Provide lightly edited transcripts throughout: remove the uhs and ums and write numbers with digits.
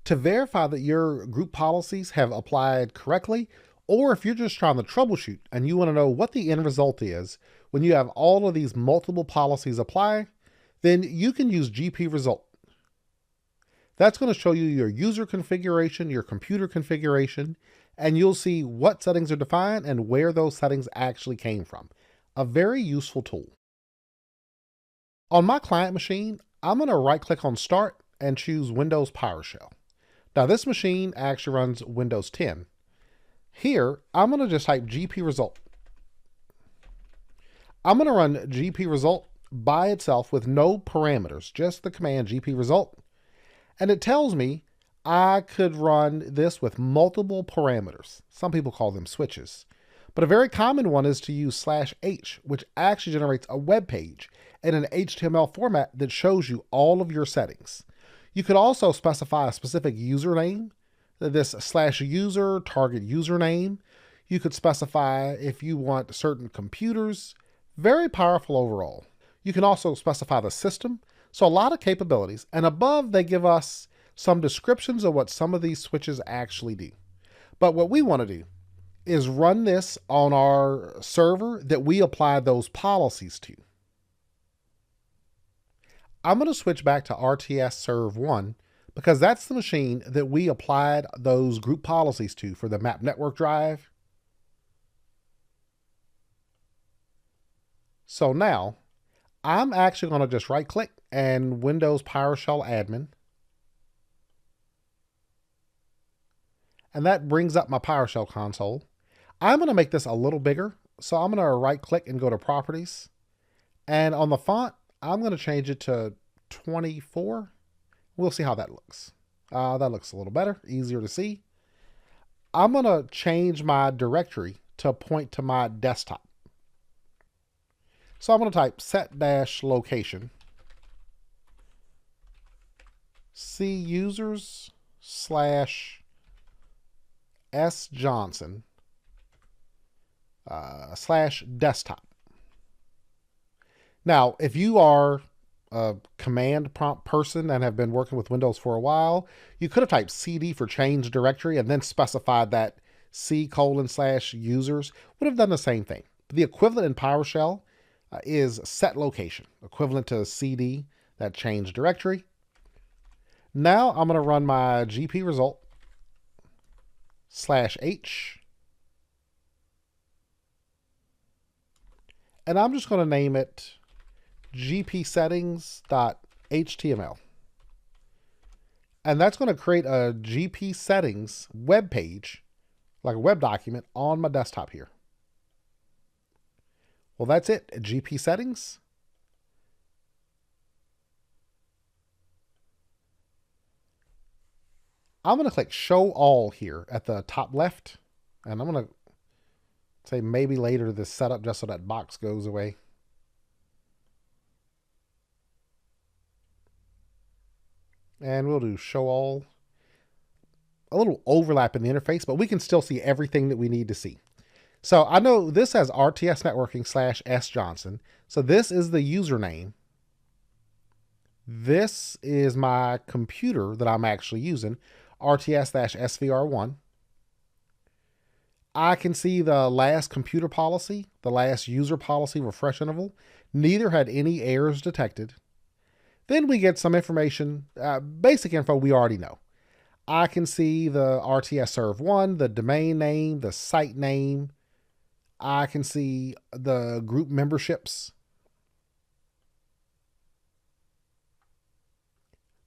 To verify that your group policies have applied correctly, or if you're just trying to troubleshoot and you want to know what the end result is when you have all of these multiple policies apply, then you can use Gpresult. That's going to show you your user configuration, your computer configuration, and you'll see what settings are defined and where those settings actually came from. A very useful tool. On my client machine, I'm going to right-click on Start and choose Windows PowerShell. Now this machine actually runs Windows 10. Here, I'm going to just type Gpresult. I'm going to run Gpresult by itself with no parameters, just the command Gpresult. And it tells me I could run this with multiple parameters. Some people call them switches. But a very common one is to use /h, which actually generates a web page in an HTML format that shows you all of your settings. You could also specify a specific username, this /user target username. You could specify if you want certain computers. Very powerful overall. You can also specify the system. So a lot of capabilities, and above they give us some descriptions of what some of these switches actually do. But what we want to do is run this on our server that we apply those policies to. I'm going to switch back to RTS Serve 1 because that's the machine that we applied those group policies to for the map network drive. So now I'm actually going to just right click and Windows PowerShell admin. And that brings up my PowerShell console. I'm going to make this a little bigger. So I'm going to right click and go to properties. And on the font, I'm going to change it to 24. We'll see how that looks. That looks a little better, easier to see. I'm going to change my directory to point to my desktop. So I'm going to type set-location C users /S Johnson /desktop. Now, if you are a command prompt person and have been working with Windows for a while, you could have typed CD for change directory and then specified that C:/users would have done the same thing. The equivalent in PowerShell is set location, equivalent to CD, that change directory. Now I'm going to run my Gpresult /h. And I'm just going to name it gpsettings.html. And that's going to create a GP settings web page, like a web document on my desktop here. Well, that's it. GP settings. I'm going to click show all here at the top left. And I'm going to say maybe later this setup just so that box goes away. And we'll do show all. A little overlap in the interface, but we can still see everything that we need to see. So I know this has RTS networking /S Johnson. So this is the username. This is my computer that I'm actually using, RTS-SVR1. I can see the last computer policy, the last user policy refresh interval. Neither had any errors detected. Then we get some information, basic info we already know. I can see the RTS Serve 1, the domain name, the site name. I can see the group memberships.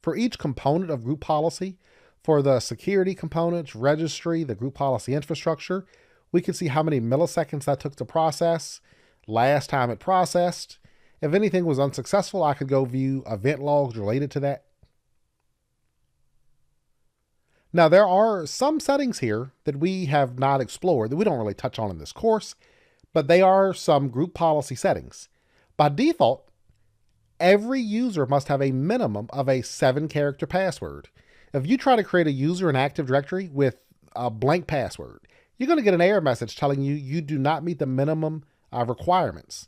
For each component of group policy, for the security components, registry, the group policy infrastructure, we can see how many milliseconds that took to process, last time it processed. If anything was unsuccessful, I could go view event logs related to that. Now, there are some settings here that we have not explored that we don't really touch on in this course, but they are some group policy settings. By default, every user must have a minimum of a 7-character password. If you try to create a user in Active Directory with a blank password, you're going to get an error message telling you you do not meet the minimum requirements.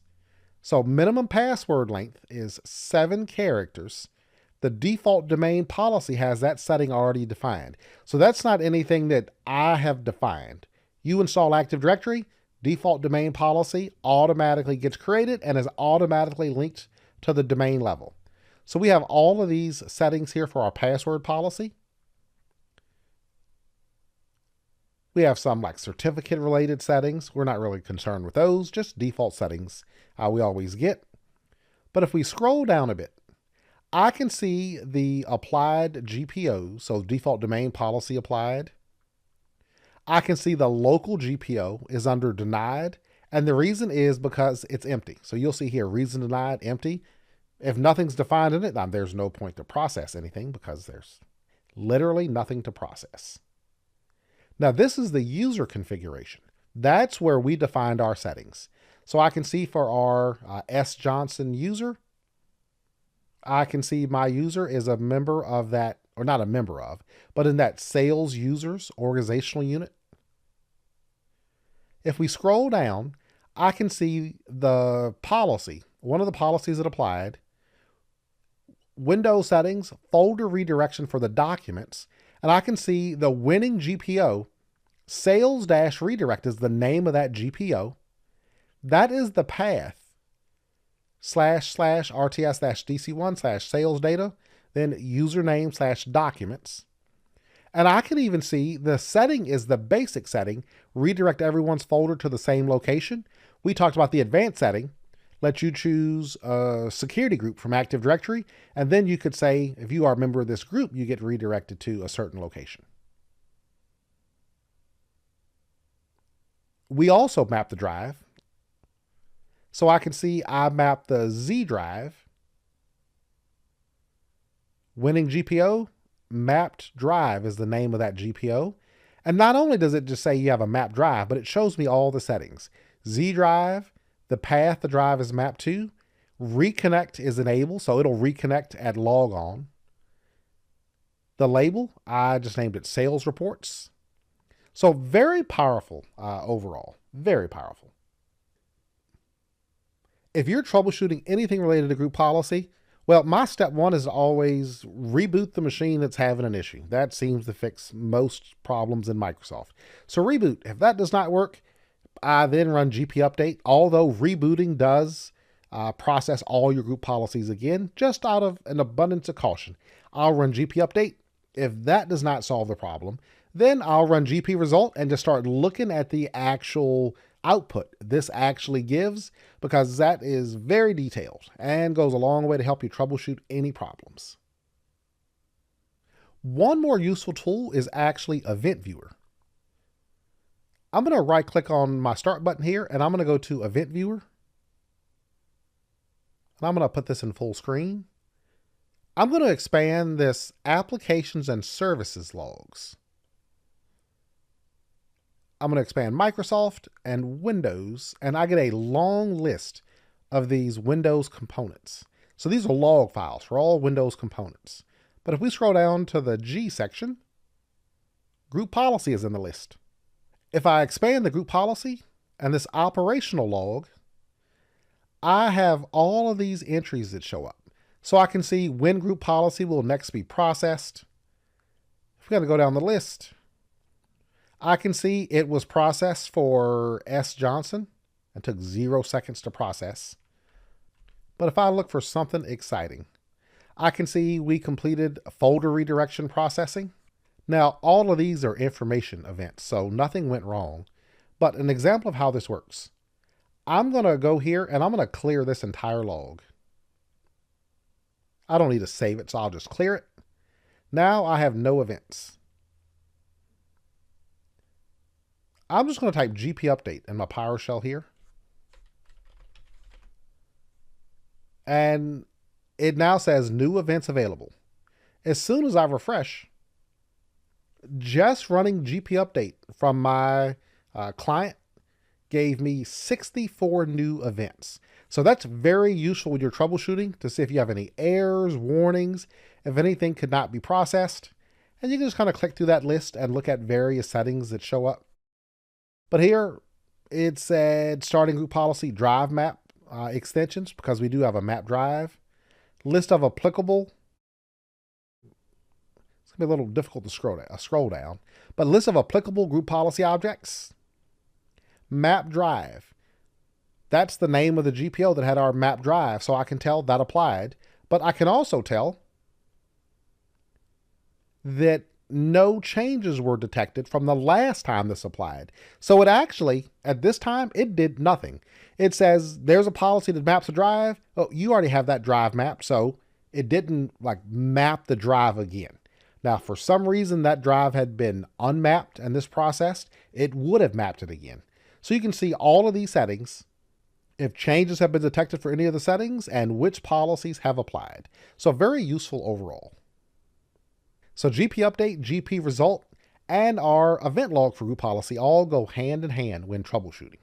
So minimum password length is 7 characters, the default domain policy has that setting already defined. So that's not anything that I have defined. You install Active Directory, default domain policy automatically gets created and is automatically linked to the domain level. So we have all of these settings here for our password policy. We have some like certificate related settings. We're not really concerned with those, just default settings we always get. But if we scroll down a bit, I can see the applied GPO, so default domain policy applied. I can see the local GPO is under denied, and the reason is because it's empty. So you'll see here, reason denied, empty. If nothing's defined in it, then there's no point to process anything because there's literally nothing to process. Now this is the user configuration. That's where we defined our settings. So I can see for our S. Johnson user, I can see my user is a member of that, or not a member of, but in that sales users organizational unit. If we scroll down, I can see the policy, one of the policies that applied, Windows settings, folder redirection for the documents, and I can see the winning GPO, sales-redirect is the name of that GPO. That is the path //rts-dc1/sales data, then username /documents. And I can even see the setting is the basic setting, redirect everyone's folder to the same location. We talked about the advanced setting, let you choose a security group from Active Directory, and then you could say, if you are a member of this group, you get redirected to a certain location. We also map the drive. So I can see I map the Z drive, winning GPO, mapped drive is the name of that GPO. And not only does it just say you have a mapped drive, but it shows me all the settings. Z drive, the path the drive is mapped to, reconnect is enabled, so it'll reconnect at log on. The label, I just named it sales reports. So very powerful overall, very powerful. If you're troubleshooting anything related to group policy, well, my step one is to always reboot the machine that's having an issue. That seems to fix most problems in Microsoft. So reboot. If that does not work, I then run GP update, although rebooting does process all your group policies again, just out of an abundance of caution. I'll run GP update. If that does not solve the problem, then I'll run Gpresult and just start looking at the actual output this actually gives, because that is very detailed and goes a long way to help you troubleshoot any problems. One more useful tool is actually Event Viewer. I'm going to right click on my start button here and I'm going to go to Event Viewer. And I'm going to put this in full screen. I'm going to expand this Applications and Services logs. I'm going to expand Microsoft and Windows, and I get a long list of these Windows components. So these are log files for all Windows components. But if we scroll down to the G section, group policy is in the list. If I expand the group policy and this operational log, I have all of these entries that show up. So I can see when group policy will next be processed. If we're going to go down the list, I can see it was processed for S. Johnson and took 0 seconds to process. But if I look for something exciting, I can see we completed folder redirection processing. Now, all of these are information events, so nothing went wrong. But an example of how this works, I'm going to go here and I'm going to clear this entire log. I don't need to save it, so I'll just clear it. Now I have no events. I'm just going to type GP update in my PowerShell here. And it now says new events available. As soon as I refresh, just running GP update from my client gave me 64 new events. So that's very useful when you're troubleshooting to see if you have any errors, warnings, if anything could not be processed. And you can just kind of click through that list and look at various settings that show up. But here it said starting group policy drive map extensions, because we do have a map drive. List of applicable It's going to be a little difficult to scroll down. But list of applicable group policy objects. Map drive. That's the name of the GPO that had our map drive, so I can tell that applied. But I can also tell that no changes were detected from the last time this applied. So it actually, at this time, it did nothing. It says there's a policy that maps a drive. Oh, you already have that drive mapped, so it didn't like map the drive again. Now, for some reason, that drive had been unmapped and this processed, it would have mapped it again. So you can see all of these settings, if changes have been detected for any of the settings, and which policies have applied. So very useful overall. So GP update, GP result, and our event log for group policy all go hand in hand when troubleshooting.